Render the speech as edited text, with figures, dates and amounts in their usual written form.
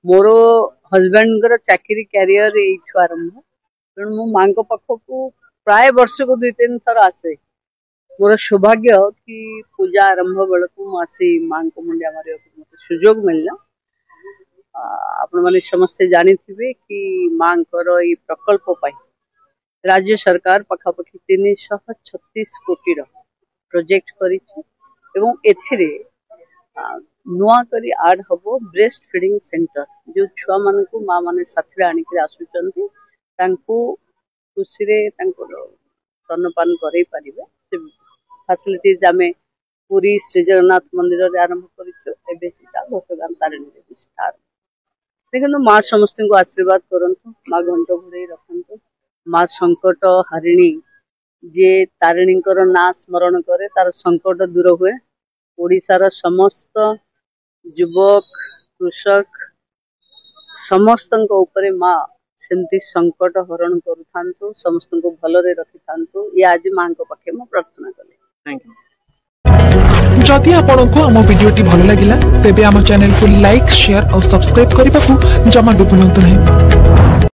मोर husband चाकरी career ये आरंभ तेणु मो माँ पाखक प्राय वर्ष को 2-3 थर आसे। मोर सौभाग्य कि पूजा आरंभ बेलू आसी माँ को मुंडिया मारे मत सुजोग मिलला। आपण मैंने समस्ते जानी कि माँ ये प्रकल्प राज्य सरकार पखापाखि 336 कोटी प्रोजेक्ट करी नुआ करी आड हबो ब्रेस्ट फीडिंग सेंटर जो छुआ मान को माँ माने साथी आनिक आसुचंती खुशी रे स्तनपान करई पारिबे से फैसिलिटीज आमे पूरी श्री जगन्नाथ मंदिर रे आरंभ करिछु। एबे सीता भोकगान तारिणी रे स्टार्ट देखो माँ समस्त को आशीर्वाद करंतु। माँ घंट घोड़े रखंतु। माँ संकट हारिणी जे तारिणी ना स्मरण करे तार संकट दूर हुए। ओडिशार समस्त युवक कृषक समस्त ऊपर माँ सेमती संकट हरण करूँ समस्त को भलरे रखि था। ये आज माँ पाखे मु प्रार्थना कले। Thank you. जदि आपको आम वीडियोटी भल लगा तेब आम चैनल को लाइक शेयर और सब्सक्राइब करने को जमा भी भूलु नहीं।